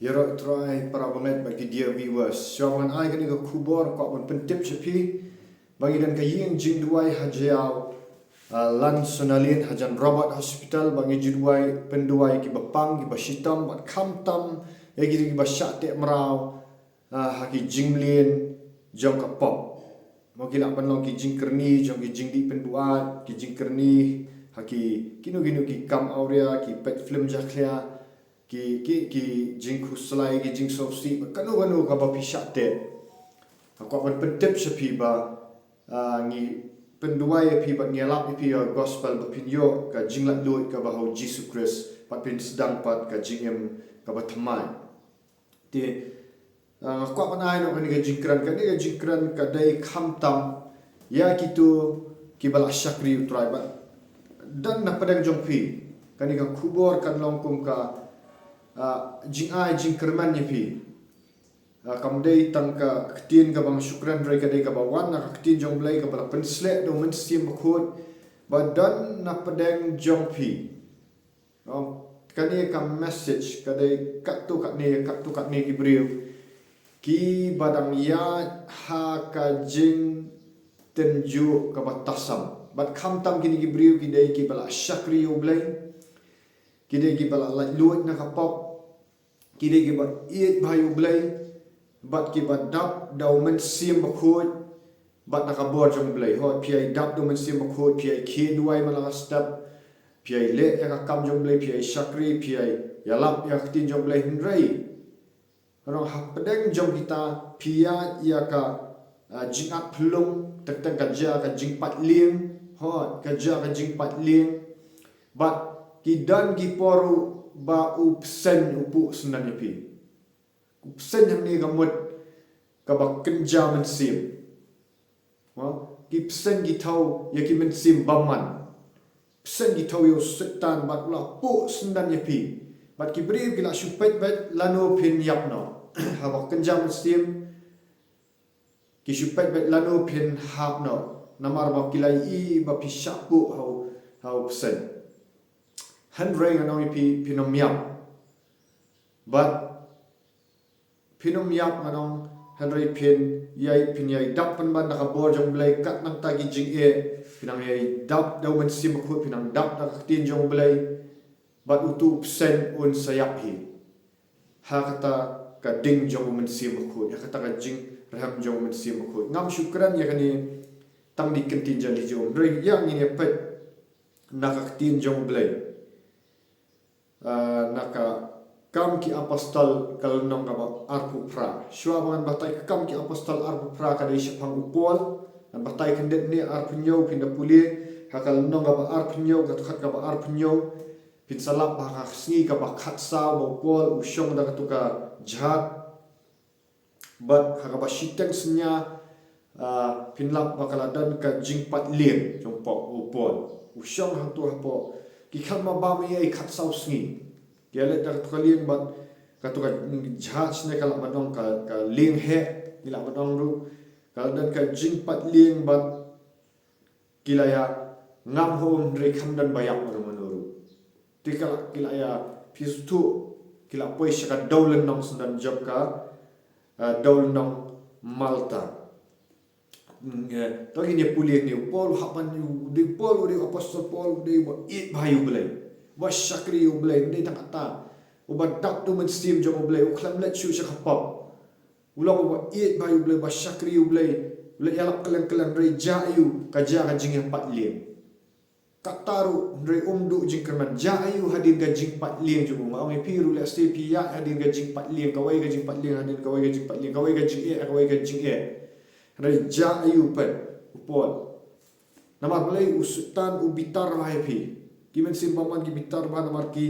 Yero try para banget bagi dia viewers. Syawang ai kan ko kubor ko pun pentip sepi bagi dan kaying jing duai hajiau lan sonalin hajan Robert Hospital bagi jidwai penduai ki bapang ki basitam bat kamtam ya ki basate merau haki jinglin jong ka pop. Mau kilak panlong ki jing kerni jong ki jing di penduat ki jing kerni haki kinu ki kam aurea ki pet film jaklia ki jing khuslai ki jing sofsi kanu ka ba pisate aku akan pentip sepi ba ngi penduai pi ba ngelap pi gospel ba pinyo ka jing lat lut ka ba ho Jesus Christ pat pin sedang pat ka jing em ka ba thamai ti aku akan ai no ni ka jingkran ka dai khamtam ya kitu ki bala syakri utrai ba dan na padang jong pi kani ka kubor kan longkum ka jing kerman ni pi kamdei tangka ketin ka bang syukran rai ka dei ka bawan na ketin jong blai ka bala pensle do men sim khut badan na pedeng jong pi kani ka message ka dei kat tu kat ni ki beriu ki badang ya ha ka jing tenju ka batasam bat khamtam kini ki beriu ki dei ki bala syakri u blai ki dei ki bala luat na ka pop kide ki ba iet bayu blai bat ki ba dap dau men sim bakhut bat nak bor jong blai ho pi dap do men sim bakhut pi ki duai mala step pi le ya kam jong blai pi syakri pi ya lap ya tin jong blai hinrai ro ha pedeng jong kita pi ya ka jingat plung tek tek ka ja ka jing pat lieng ho ka ja ka jing pat lieng bat ki dan ki poru ba upsen upu senan pi upsen yang ni gamut ka ba kenja men sim ki psen gi thau ya ki men sim baman psen gi thau yo setan bat la pu senan pi bat ki bri ki la supet bet lano pin yap no ha ba kenja men sim ki supet bet lano pin hap no namar ba ki lai I ba pi syapu hau psen Henry anong pinom yap but pinom yap anong Henry pin yai dap pan ban nakabor jong blai kat nang tagi jing pinang yai dap daw man sim khut pinang dap nak tin jong blai but utu sen un sayap hi ha kata ka ding jong man sim khut ya kata ka jing raham jong man sim khut ngam syukran ya kani tang di kentin jali jong blai yang ini pet nak tin jong blai naka kam ki apostol kalnong ka ba arpu pra shwa ban batai kam ki apostol arpu pra ka dei shapang upol an batai kendet ni arpu nyo pinda puli hakal nong ka ba arpu nyo ka khat ka ba arpu nyo pin salap ba ka sngi ka ba khat sa bo pol usyong da ka tu ka jhat bat ka ba shiteng snya pin lap ba kala dan ka jingpat lien jong pok upol usyong hang tu hapo ki khat ma ba me ai khat sau sngi ya le dak khalien bat ka tu ka jhat ne kala madong ka ling he ila madong ru kala dan ka jing pat ling bat kilaya ngam hom re kham dan bayak manuru tikala kilaya pistu kila poi shaka dawlen nong sandan job ka dawlen nong Malta to ini puli ni pol hapan di pol di apostol pol di it bayu belai wa syakri ublay ni tak kata ubat dak tu men sim jong ublay uklam let shu syakapap ulang ubat it bayu ublay wa syakri ublay le yalap kelang rei jayu ka ja ka jing 4 liem kataru rei umdu jing kerman jayu hadin ga jing 4 liem jong ma ong piru le sti pi ya hadin ga jing 4 liem kawai ga jing 4 liem hadin kawai ga jing 4 liem kawai ga jing rei jayu pen upol namar belai usutan ubitar wa pi kimen simpaman ki bitar ba namar ki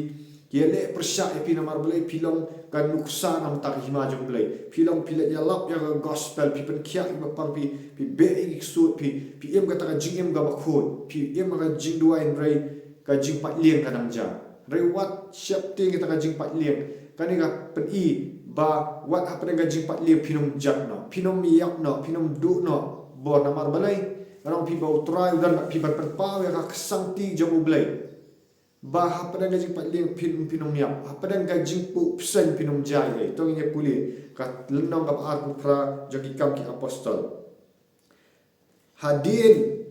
yele persya epi namar belai pilong kan nuksa nam tak hima jong belai pilong pilet ya lap ya gospel pi pen kia ki bapang pi be ik su pi em kata ka jing em ga bakhut pi em ka jing dua en rei ka jing 4 lieng kanang ja rei wat syap ting kata ka jing 4 lieng kani ka pen I ba wat apa dengan jing 4 lieng pinom jat no pinom yak no pinom du no bo namar belai orang pi bau try dan pi bat perpau ya ka kesang ti jong belai ba hapadan ga jing patling pinum yap hapadan ga jing pu psen pinum jai tong ye puli ka lenong ka ar pra jogi kam ki apostol hadin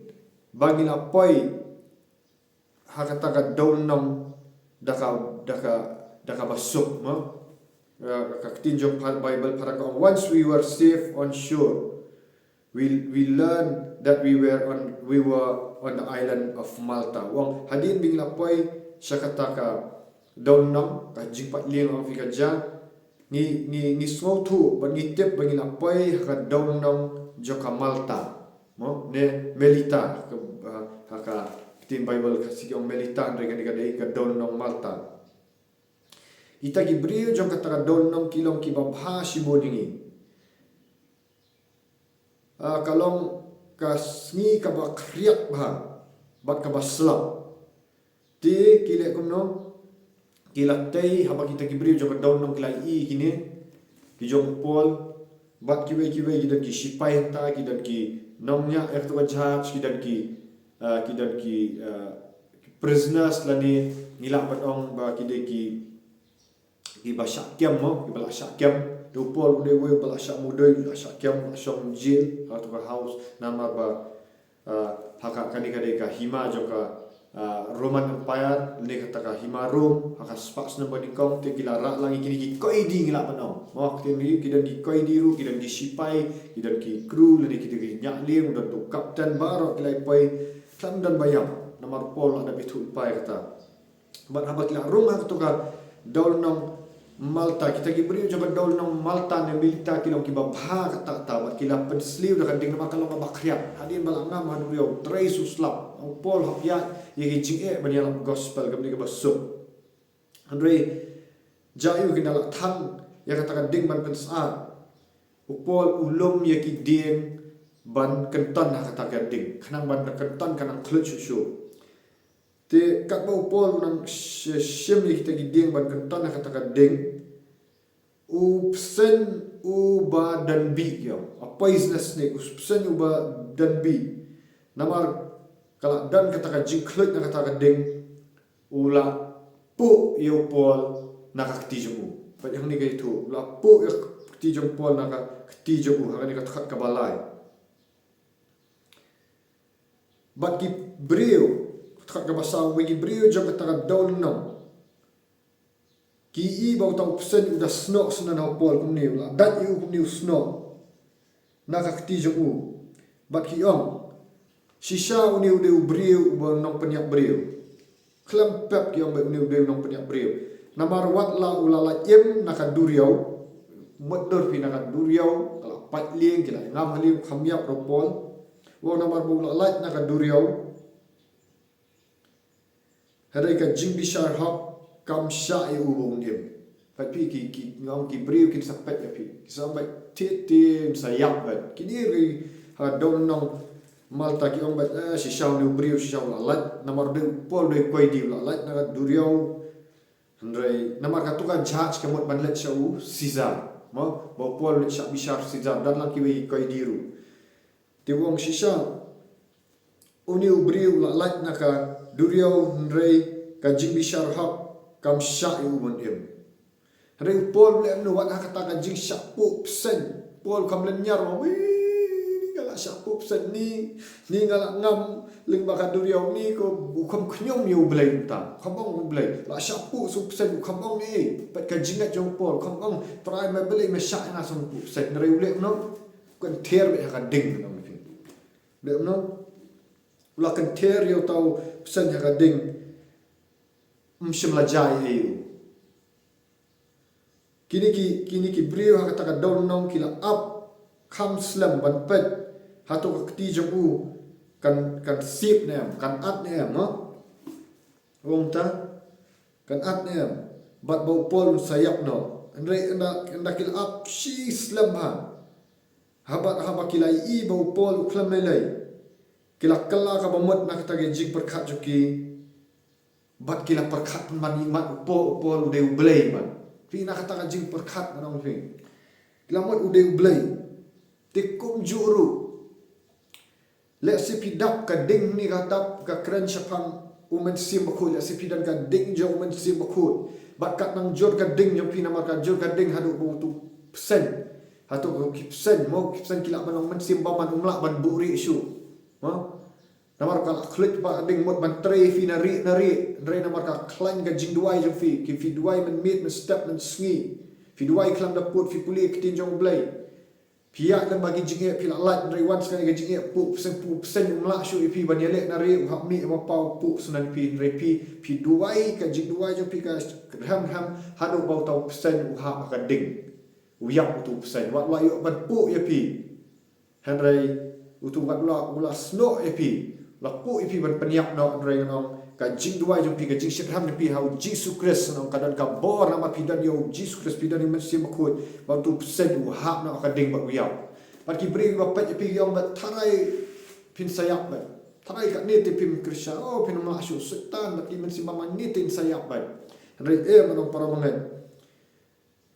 bagi na poi hakata ka dolnom daka basuk mo ka tinjong Bible para ka once we were safe on shore we learned that we were on the island of Malta wong hadin bing la poi siya kata ka dolnom ka jing patling ang fika ja ni small tu ban ni tip bagi la poi ka dolnom joka Malta mo ne Melita ka tin Bible kasi yung Melita re ka dolnom Malta ita gibriyo jong kata dolnom kilong kibabha siboningi kalong kasngi ka ba kriak ba bat ka baslap ti kile kumno kilatay haba kita gibriyo jong dolnom kilai i kini ki jong pol bat kiwe gidan ki sipay ta gidan ki nomnya erto judge gidan ki prisoners lani nila patong ba kide ki ba syakyam mo ki bala syakyam do pol de we bala syak mudai syakyam song jail atau ka house nama ba haka kani ka hima joka Roman Empire ni kata ka hima Rome haka spas na banikong te kila ra lang kini ki koidi ngila panong mo kini kidan ki koidi ru kidan ki sipai kidan ki crew lani kita ki nyaklim dan tu kapten barok kilai pai tam dan bayam nomor pol ada bitul pai kata bat habat la rumah tu ka dolnom Malta kita gibri coba dolnom Malta ne milita kilong kiba bha kata bat kila pensliu dah ding nama kalong bakriak hadin balangam hadu yo trai suslap pol hapya ye jing bani alam gospel gamni ke basuk andre jayu kinala thang ya kata ding ban pensa upol ulum ye ki ding ban kenton kata ka ding kanang ban kenton kanang clutch show te kat bau pol nang shim ni kita gideng ban kenton kata ka ding upsen uba dan bi yo apa isnas ni upsen uba dan bi namar kala dan kata ka jing clutch kata ka ding ula pu yo pol nakakti jumu pa yang ni kay tu la pu yo ti jong pol nakakti jumu hakani ka khat ka balai bat ki brio kat ka basa wigi brio jong kata dolnom ki I bau tau pesen udah snok sunan hau pol kumni la dat yu kumni snok nakakti jong bat ki ong sisa uni ude brio uba nong penyak brio klempep ki ong uni ude nong penyak brio namar wat la ulala yem nakaduriau modor pi nakaduriau kala patling kila ngam halim khamyak ropol wo namar bu la light nakaduriau Hadai ka jing bishar hak kam sha e ubong dim. Pat pi ki ngam ki briu ki sapet ya pi. Sampai titim sayap bat. Kini ri ha dong nong Malta ki ong bat si shaw ni briu si shaw lat namar de pol de koi di lat na duriau. Andrei namar ka tu ka judge ka mot banlet shaw Caesar. Mo bo pol ni sha bishar Caesar dan lang ki we koi diru. Ti wong si shaw uni briu lat na ka duriau ndrei ka jing bishar hak kam sha yu bon em rei pol le no wat kata ka jing sha pu psen pol kam len nyar wi ngala sha pu psen ni ngala ngam ling ba ka duriau ni ko bukham khnyom yu blai ta khabong blai la sha pu su psen khabong ni pat ka jing at jong pol khabong try me blai me sha na som pu psen rei le no kan ther be ka ding no mi le no la kan ther yo tau psen ya ka ding mshimla jai ayu kini ki brio ha kata ka down nong kila up kham slam ban pet hatu ka ti jobu kan sip ne kan at ne ma wong ta kan at ne bat bau pol sayap no anda kila up shi slam ha haba kila I bau pol klam lelai kila kala ka bamot na kata ge jig perkhat joki bat kila perkhat mani mat pol ude ublei man fi na kata ka jing perkhat manong fi kila mot ude ublei tikum juru le si pidap ka ding ni katap ka kren syapang umen sim bakut ya si pidan ka ding jo umen sim bakut bat kat nang jor ka ding jo pi namar ka jor ka ding hadu bu tu persen hatu ki persen mo ki persen kila man umen sim baman umla ban buri isu namar ka klik ba ding mot ban tre fi nari namar ka klan ka jing duai jo fi ki fi duai man mit man step man sngi fi duai klan da put fi puli kitin jong blai pihak dan bagi jingit pila lat dari wan sekali ke jingit pu persen umla syu pi ban yelek nari hak mi ma pau pu sunan pi repi pi duai ka jing duai jo pi ka ham hadu bau tau persen ha ka ding uyak tu persen wat la yo ban pu ya pi hanrai utu wat la sno ya pi la pu pi ban penyak no andrai nong ka jing duai jo pi ka jing shit ham pi hau Jesus Christ nong kadan ka bor nama pidan yo Jesus Christ pidan ni mesti makut bau tu persen hak no ka ding ba uyak pat ki bri ba pat pi yong ba tharai pin sayap ba tharai ka ni te pin Krisya pin ma syu setan bat ki mesti mama ni tin sayap ba re manong para mangen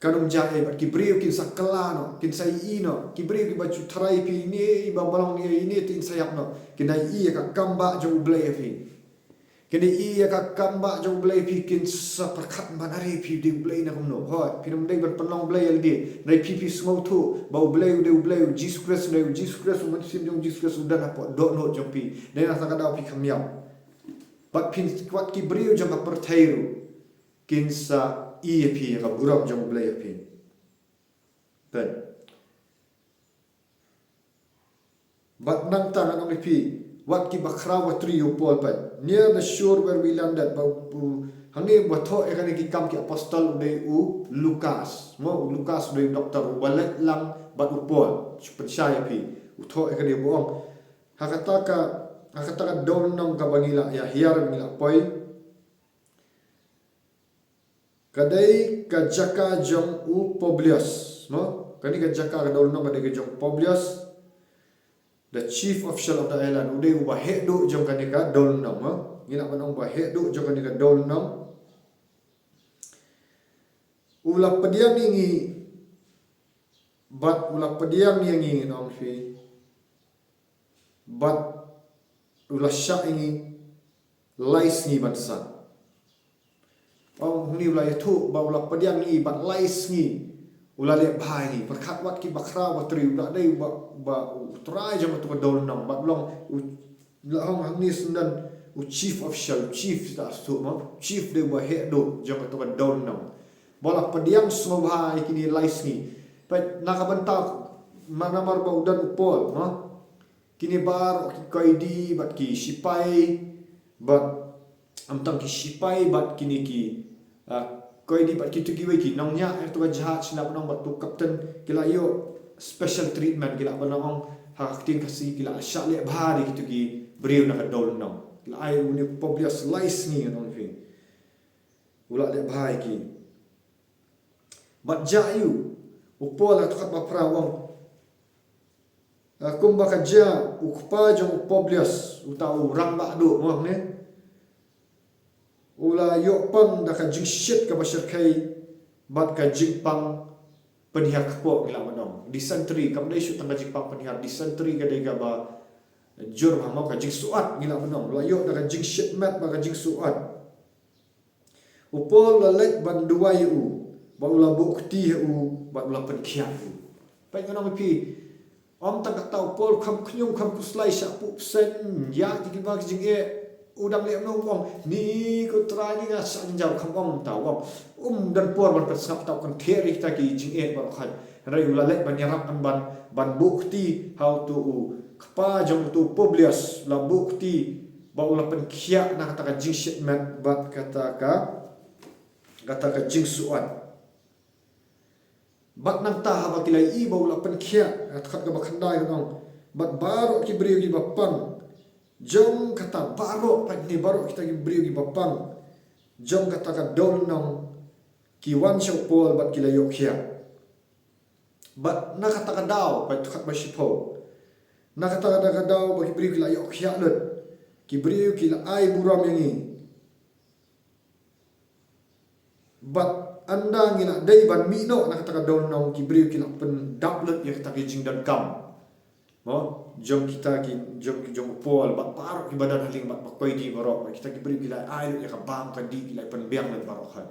kanum jae bat ki bri kin sakala no kin sai no ki bri ki ba chu tharai pi ni ba balong ni tin sayap no kin dai ka kamba jo blai fi kini ka kamba jo blai pi kin sa perkat manari pi di blai na kumno hoi pinum dei ban penong blai aldi dai pi smau tu bau blai Jesus Christ man sim jong Jesus Christ udan apa do no jong pi dei na sakada pi khamyam bat pin kwat ki brio jong ka perthairu kin sa pi ka buram jong blai pi ben bat nang tangan ong pi what ki bakra wa trio pol pa near the shore where we landed ba hangi batho ekane ki kam ki apostle de Lucas de Dr. Walet lang bat upol percaya pi utho ekane buong hakataka don nong ka bangila ya hiar ngila poi kadai ka jaka jong Publius kani ka jaka ka don nong ka jong Publius the chief official of the island ude uba hedu jong kanika dol nam ngila manong ba hedu jong kanika dol nam ula pediam ingi bat ula pediam ingi nom fi bat ula syak ingi lais ngi batsa ni ula itu ba ula pediam ingi bat lais ngi ula le bhai ni perkat wat ki bakra wa tri ula dei ba try jam tu dol nam ba long la hong hang ni sundan chief official chief ta su ma chief de ba he do jam tu dol nam bola pediam semua bhai kini lais ni pa nakabanta manamar ba udan upol kini bar kaidi bat ki sipai bat amtang ki sipai bat kini ki koi di bat kitu kiwe ki nongnya tu jahat silap nong bat tu kapten kila yo special treatment kila banong hak tin kasi kila syak le bhari kitu ki beriu nak dol nong kila ai uni Publius lais ni nong fi ula le bhai ki bat jayu upol tu kat ba prawong kumba kaja ukpa jong Publius utau rang ba do mo ne ula yok pang da ka jing shit ka basir kai bat ka jing pang penihak po ngila manong dysentery kam dai shu tang ka jing pang penihak dysentery ka dai ga ba jur ma ka jing suat ngila manong ula yok da ka jing shit mat ba ka jing suat upol la lek ban duai ba ula bukti ba ula penkiat pa ngana pi om tak tau pol kham khnyum kham kuslai sha pu sen ya ji ba jing udam le no wong ni ko trani nga sanjau kham ta wong dan por ban persap tau kan theri ta ki jing ba khan rai ula le ban yarap an ban bukti how to kpa jong tu Publius la bukti ba ula pen khia na kata ka jing shit mat bat kata ka jing suat bat nang ta ba kilai ba ula pen khia khat ka ba khandai nong bat baro ki brio ki ba pang jom kata baro pat ni baro kita ki brio ki bapang jom kata ka dol nong ki wan shau pol bat kila yok khia bat na kata ka daw pat khat ba shipo na kata ka daw ba ki brio ki la yok khia lut ki brio ki la ai buram yangi bat anda ngila dei ban mi no na kata ka dol nong ki brio ki la pen daplet ya kata ki jing dan kam jom kita jom pol bat parok ki badan haling bat bakoi di barok kita ki beri gila ai lu ya ka bam ka di gila pen biang le barok ha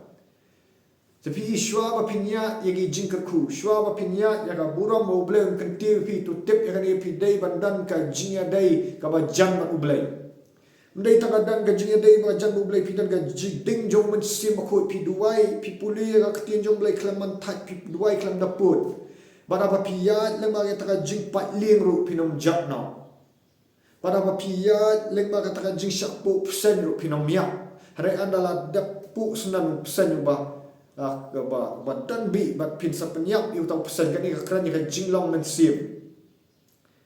tapi shwa ba pinya yagi jingker ku shwa ba pinya ya ka buram mo blem kan ti pi tu tip ya ka ni pi dai bandan ka jinya dai ka ba jan ba ublai ndai ta ka dan ka jinya dai ba jan ublai pi dan ka jiding jong men sim ko pi duai pi puli ka tien jong blai klaman thai pi duai klam da put pada papia leng ba ka jing pat ling ru pinom jat na pada papia leng ba ka jing syak pu persen ru pinom ya hare andala da pu senan persen ba ba dan bi ba pin sa penyak yu tau persen kan ni ka kran ni ka jing long men sim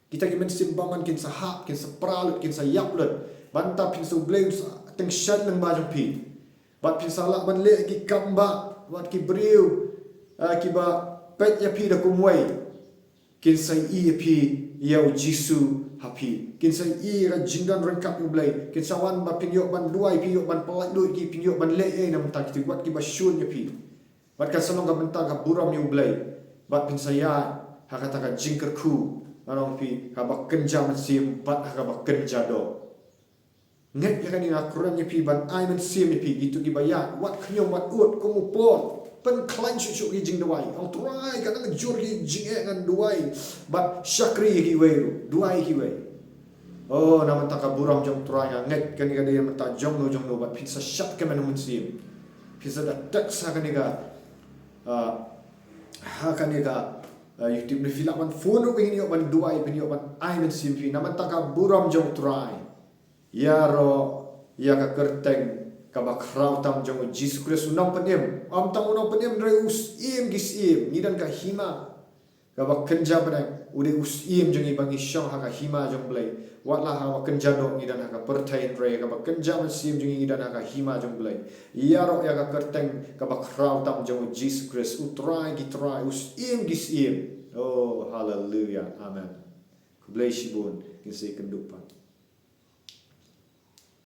kita ki men sim bangan kin sa hak kin sa pralut kin sa yak lut banta pin su blame teng shan leng ba jong pi ba pin sa la ban le ki kamba wat ki briu ki ba pet ya pi da kumwai kin sai i pi yau jisu hapi kin sai i ra jingdan rangkap ublai kin sawan ba pinyo ban duai pinyo ban pelak lu ki pinyo ban le e nam tak ti wat ki ba shun ya pi bat ka salong ka benta ka buram yu ublai bat pin saya ha kata ka jingker ku arong pi ka ba kenja man sim bat ha ka ba kenja do nget ya kan ni akuran ya pi ban ai man sim ya pi gitu ki ba ya wat knyom wat ut ko mu pon pen klan cucu ki jing duai ang try kan ang jur ki jing e ngan duai bat syakri ki wei duai ki wei oh na mata ka buram jong try nget kan ga dia mata jong no bat pizza syak ke men sim pizza da tak sa kan ga ha kan ga YouTube ni filak ban phone ro ni ban duai pen yo ban ai men sim pi na mata ka buram jong try ya ro ya ka kerteng kabak rau tam jong Jesus Kristus unang penem am tam unang penem re us im gis im ni dan ka hima kabak kenja badang ude us im jong ibang isyong ha ka hima jong blai watlah ha kenja do ni dan ha ka pertain re kabak kenja sim jong ni dan ha ka hima jong blai ya ro ya ka kerteng kabak rau tam jong Jesus Kristus utrai gi trai us im gis im oh hallelujah amen ku blai shibun kin se kendupan